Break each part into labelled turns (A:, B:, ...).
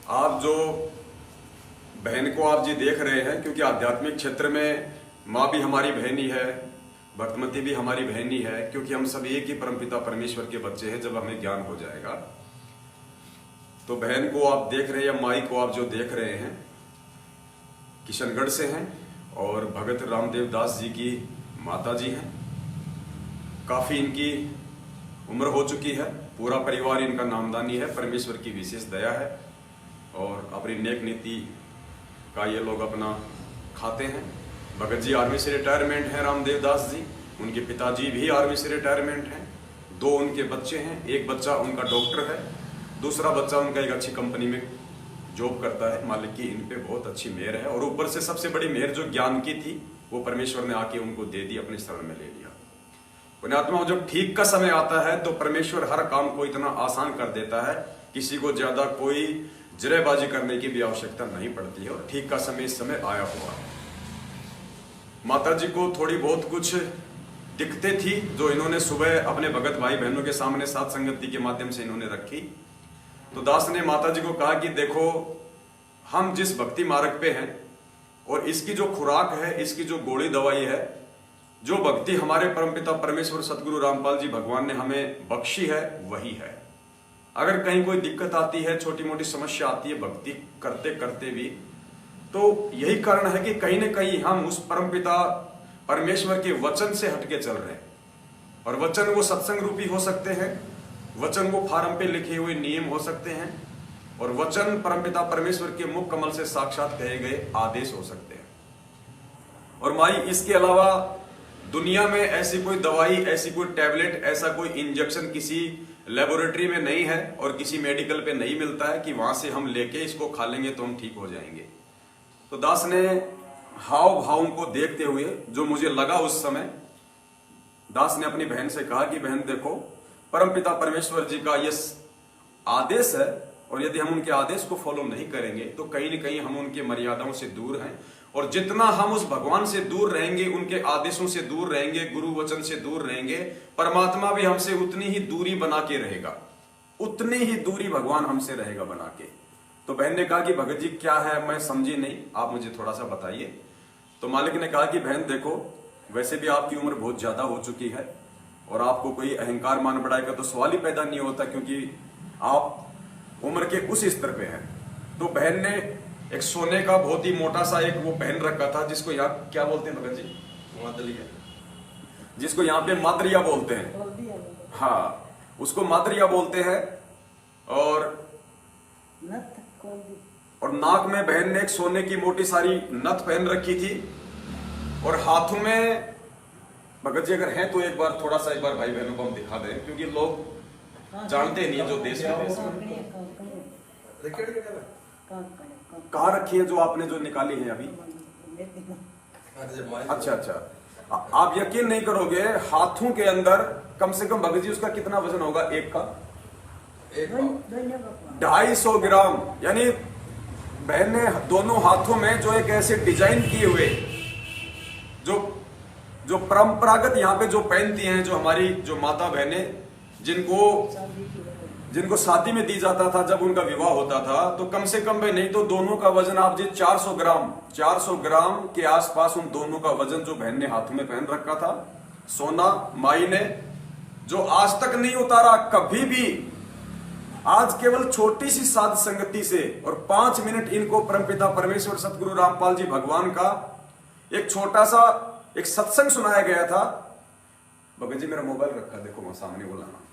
A: आप जो बहन को आप जी देख रहे हैं, क्योंकि आध्यात्मिक क्षेत्र में माँ भी हमारी बहन ही है, भक्तमती भी हमारी बहन ही है, क्योंकि हम सब एक ही परमपिता परमेश्वर के बच्चे हैं। जब हमें ज्ञान हो जाएगा तो बहन को आप देख रहे हैं या माई को आप जो देख रहे हैं किशनगढ़ से हैं और भगत रामदेव दास जी की माता जी हैं। काफी इनकी उम्र हो चुकी है, पूरा परिवार इनका नामदानी है, परमेश्वर की विशेष दया है और अपनी नेक नीति का ये लोग अपना खाते हैं। भगत जी आर्मी से रिटायरमेंट हैं, रामदेव दास जी, उनके पिताजी भी आर्मी से रिटायरमेंट हैं। 2 उनके बच्चे हैं, एक बच्चा उनका डॉक्टर है, दूसरा बच्चा उनका एक अच्छी कंपनी में जॉब करता है। मालिक की इन पे बहुत अच्छी मेहर है और ऊपर से सबसे बड़ी मेहर जो ज्ञान की थी वो परमेश्वर ने आके उनको दे दी, अपने शरण में ले लिया। पुण्यात्मा, जब ठीक का समय आता है तो परमेश्वर हर काम को इतना आसान कर देता है, किसी को ज्यादा कोई जरेबाजी करने की भी आवश्यकता नहीं पड़ती है और ठीक का समय इस समय आया हुआ है। माता जी को थोड़ी बहुत कुछ दिक्कतें थी जो इन्होंने सुबह अपने भगत भाई बहनों के सामने साथ संगति के माध्यम से इन्होंने रखी। तो दास ने माता जी को कहा कि देखो, हम जिस भक्ति मार्ग पे हैं और इसकी जो खुराक है, इसकी जो गोली दवाई है, जो भक्ति हमारे परमपिता परमेश्वर सतगुरु रामपाल जी भगवान ने हमें बख्शी है, वही है। अगर कहीं कोई दिक्कत आती है, छोटी मोटी समस्या आती है भक्ति करते करते भी, तो यही कारण है कि कहीं ना कहीं हम उस परमपिता परमेश्वर के वचन से हटके चल रहे हैं। और वचन वो सत्संग रूपी हो सकते हैं, वचन वो फार्म पे लिखे हुए नियम हो सकते हैं, और वचन परमपिता परमेश्वर के मुख कमल से साक्षात कहे गए आदेश हो सकते हैं। और माई, इसके अलावा दुनिया में ऐसी कोई दवाई, ऐसी कोई टैबलेट, ऐसा कोई इंजेक्शन किसी लेबोरेटरी में नहीं है और किसी मेडिकल पे नहीं मिलता है कि वहां से हम लेके इसको खा लेंगे तो हम ठीक हो जाएंगे। तो दास ने हाव भावों को देखते हुए जो मुझे लगा उस समय, दास ने अपनी बहन से कहा कि बहन देखो, परमपिता परमेश्वर जी का ये आदेश है और यदि हम उनके आदेश को फॉलो नहीं करेंगे तो कहीं ना कहीं हम उनके मर्यादाओं से दूर हैं। और जितना हम उस भगवान से दूर रहेंगे, उनके आदेशों से दूर रहेंगे, गुरु वचन से दूर रहेंगे, परमात्मा भी हमसे उतनी ही दूरी बना के रहेगा, उतनी ही दूरी भगवान हमसे रहेगा बना के। तो बहन ने कहा कि भगत जी क्या है, मैं समझी नहीं, आप मुझे थोड़ा सा बताइए। तो मालिक ने कहा कि बहन देखो, वैसे भी आपकी उम्र बहुत ज्यादा हो चुकी है और आपको कोई अहंकार मान बढ़ाई का तो सवाल ही पैदा नहीं होता, क्योंकि आप उम्र के उस स्तर पे हैं। तो बहन ने एक सोने का बहुत ही मोटा सा एक वो पहन रखा था, जिसको यहाँ क्या बोलते हैं भगत जी, मादरिया, जिसको यहाँ पे मादरिया बोलते हैं। हाँ, उसको मादरिया बोलते हैं। और नाक में बहन ने एक सोने की मोटी सारी नथ पहन रखी थी और हाथों में, भगत जी अगर हैं तो एक बार थोड़ा सा एक बार भाई बहनों को हम दिखा दें, क्योंकि लोग जानते नहीं जो देश विदेश में। कहाँ रखी है जो आपने जो निकाली है अभी? अच्छा अच्छा, आप यकीन नहीं करोगे, हाथों के अंदर कम से कम भगत जी उसका कितना वजन होगा? एक का 250 ग्राम। यानी बहन ने दोनों हाथों में जो एक ऐसे डिजाइन किए हुए, जो परंपरागत यहाँ पे जो पहनती हैं, जो हमारी जो माता बहनें जिनको शादी में दी जाता था, जब उनका विवाह होता था, तो कम से कम भाई नहीं तो दोनों का वजन आप जी 400 ग्राम के आसपास उन दोनों का वजन जो बहन ने हाथों में पहन रखा था, सोना माई ने जो आज तक नहीं उतारा कभी भी। आज केवल छोटी सी साध संगति से और 5 मिनट इनको परमपिता परमेश्वर सतगुरु रामपाल जी भगवान का एक छोटा सा एक सत्संग सुनाया गया था। भगत जी मेरा मोबाइल रखा, देखो वहां सामने बोलाना।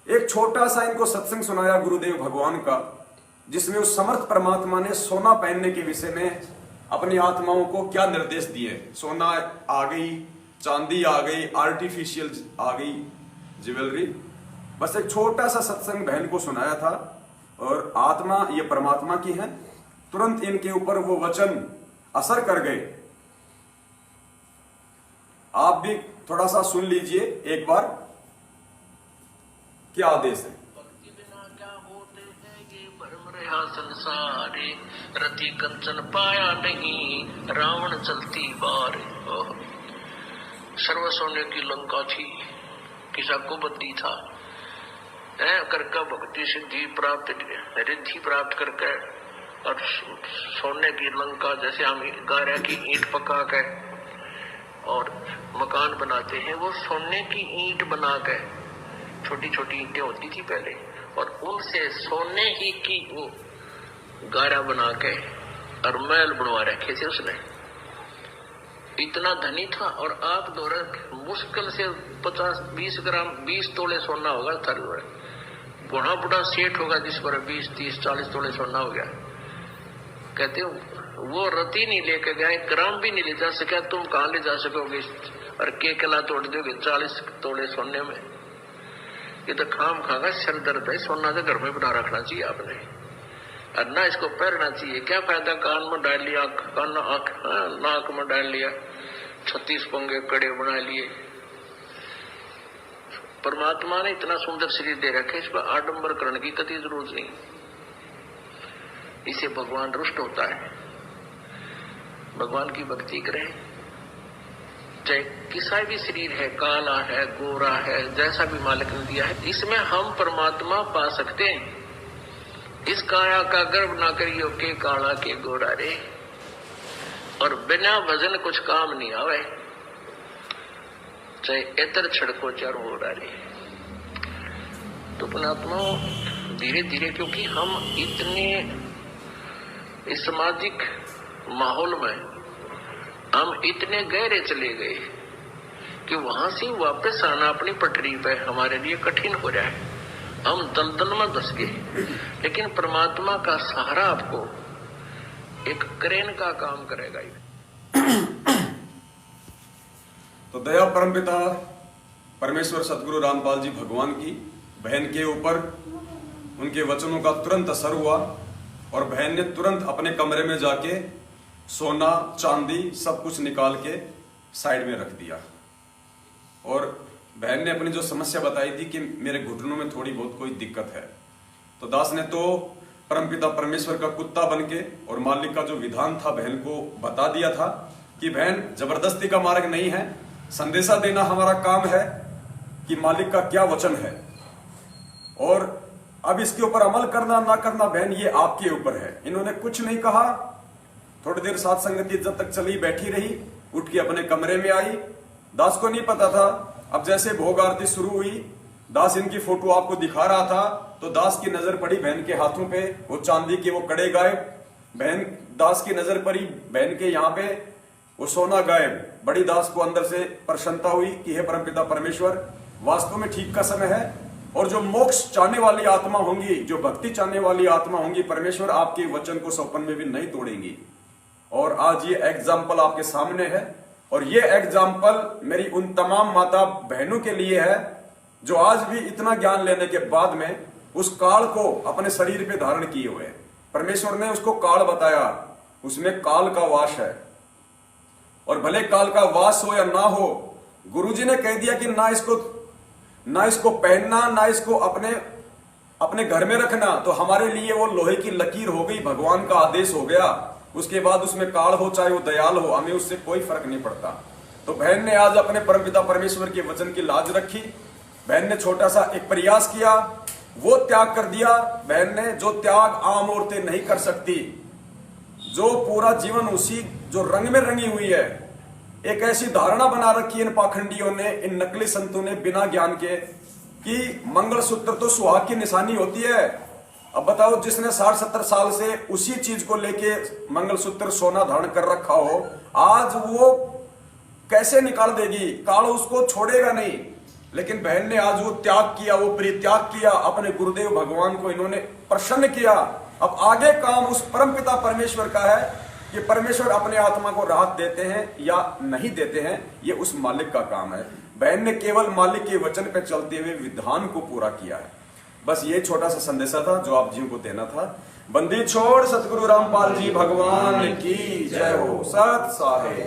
A: एक छोटा सा इनको सत्संग सुनाया गुरुदेव भगवान का, जिसमें उस समर्थ परमात्मा ने सोना पहनने के विषय में अपनी आत्माओं को क्या निर्देश दिए। सोना आ गई, चांदी आ गई, आर्टिफिशियल आ गई ज्वेलरी, बस एक छोटा सा सत्संग बहन को सुनाया था। और आत्मा ये परमात्मा की है, तुरंत इनके ऊपर वो वचन असर कर गए। आप भी थोड़ा सा सुन लीजिए एक बार, क्या आदेश है।
B: भक्ति बिना क्या होते हैं ये भ्रम रहा संसारे, रति कंचन पाया नहीं रावण चलती बार। सर्व सोने की लंका थी, किसा को बंदी था, करके भक्ति सिद्धि प्राप्त रिद्धि प्राप्त करके और सोने की लंका जैसे हम गारा की ईंट पका के और मकान बनाते हैं, वो सोने की ईंट बना के, छोटी छोटी ईंटें होती थी पहले, और उनसे सोने ही की वो गारा बना के और महल बनवा रखे थे उसने। इतना धनी था। और आप दौरा मुश्किल से 50-20 ग्राम 20 तोले सोना होगा थारे दौरे, बड़ा बड़ा सेठ होगा जिस पर 20-30-40 तोले सोना हो गया। कहते वो रति नहीं लेके गया, ग्राम भी नहीं ले जा सका, तुम कहां ले जा सकोगे और के कला तोड़ दोगे 40 तोले सोने में। ये तो खाम खागा सिर दर्द है, सोना तो घर में बना रखना चाहिए आपने, और ना इसको पहनना चाहिए। क्या फायदा, कान में डाल लिया, नाक में डाल लिया, 36 पंगे कड़े बना लिए। परमात्मा ने इतना सुंदर शरीर दे रखे, इस पर आडंबर करने की कतई जरूरत नहीं, इसे भगवान रुष्ट होता है। भगवान की भक्ति करें, चाहे किसा भी शरीर है, काला है, गोरा है, जैसा भी मालिक ने दिया है, इसमें हम परमात्मा पा सकते हैं। इस काया का गर्व ना करियो के काला के गोरा रे, और बिना वजन कुछ काम नहीं आवे, चाहे इतर छड़को चार हो रे। तो परमात्मा धीरे धीरे, क्योंकि हम इतने इस सामाजिक माहौल में हम इतने गहरे चले गए कि वहां से वापस आना अपनी पटरी पे हमारे लिए कठिन हो रहा है। हम दलदल में धस गए, लेकिन परमात्मा का सहारा आपको एक क्रेन का काम करेगा।
A: तो दया परमपिता परमेश्वर सदगुरु रामपाल जी भगवान की बहन के ऊपर उनके वचनों का तुरंत असर हुआ, और बहन ने तुरंत अपने कमरे में जाके सोना चांदी सब कुछ निकाल के साइड में रख दिया। और बहन ने अपनी जो समस्या बताई थी कि मेरे घुटनों में थोड़ी बहुत कोई दिक्कत है, तो दास ने तो परमपिता परमेश्वर का कुत्ता बनके और मालिक का जो विधान था बहन को बता दिया था कि बहन जबरदस्ती का मार्ग नहीं है, संदेशा देना हमारा काम है कि मालिक का क्या वचन है, और अब इसके ऊपर अमल करना ना करना बहन ये आपके ऊपर है। इन्होंने कुछ नहीं कहा, थोड़ी देर साथ संगति जब तक चली बैठी रही, उठ के अपने कमरे में आई। दास को नहीं पता था। अब जैसे भोग आरती शुरू हुई, दास इनकी फोटो आपको दिखा रहा था, तो दास की नजर पड़ी बहन के हाथों पे, वो चांदी के वो कड़े गायब। बहन दास की नजर पड़ी बहन के यहाँ पे, वो सोना गायब। बड़ी दास को अंदर से प्रसन्नता हुई कि हे परमपिता परमेश्वर, वास्तव में ठीक का समय है, और जो मोक्ष चाहने वाली आत्मा होंगी, जो भक्ति चाहने वाली आत्मा होंगी, परमेश्वर आपके वचन को सौपन में भी नहीं तोड़ेंगी। और आज ये एग्जाम्पल आपके सामने है, और ये एग्जाम्पल मेरी उन तमाम माता बहनों के लिए है जो आज भी इतना ज्ञान लेने के बाद में उस काल को अपने शरीर पे धारण किए हुए हैं। परमेश्वर ने उसको काल बताया, उसमें काल का वास है, और भले काल का वास हो या ना हो, गुरुजी ने कह दिया कि ना इसको पहनना, ना इसको अपने घर में रखना, तो हमारे लिए वो लोहे की लकीर हो गई, भगवान का आदेश हो गया। उसके बाद उसमें काल हो चाहे वो दयाल हो, हमें उससे कोई फर्क नहीं पड़ता। तो बहन ने आज अपने परमपिता परमेश्वर के वचन की लाज रखी। बहन ने छोटा सा एक प्रयास किया, वो त्याग कर दिया बहन ने, जो त्याग आम औरतें नहीं कर सकती, जो पूरा जीवन उसी जो रंग में रंगी हुई है। एक ऐसी धारणा बना रखी है इन पाखंडियों ने, इन नकली संतों ने, बिना ज्ञान के, कि मंगलसूत्र तो सुहाग की निशानी होती है। अब बताओ, जिसने 60-70 साल से उसी चीज को लेके मंगलसूत्र सोना धारण कर रखा हो, आज वो कैसे निकाल देगी? काल उसको छोड़ेगा नहीं। लेकिन बहन ने आज वो त्याग किया, वो परित्याग किया, अपने गुरुदेव भगवान को इन्होंने प्रसन्न किया। अब आगे काम उस परमपिता परमेश्वर का है कि परमेश्वर अपने आत्मा को राहत देते हैं या नहीं देते हैं, ये उस मालिक का काम है। बहन ने केवल मालिक के वचन पे चलते हुए विधान को पूरा किया है। बस ये छोटा सा संदेशा था जो आप जी को देना था। बंदी छोड़ सतगुरु रामपाल जी भगवान की जय हो। सत साहे।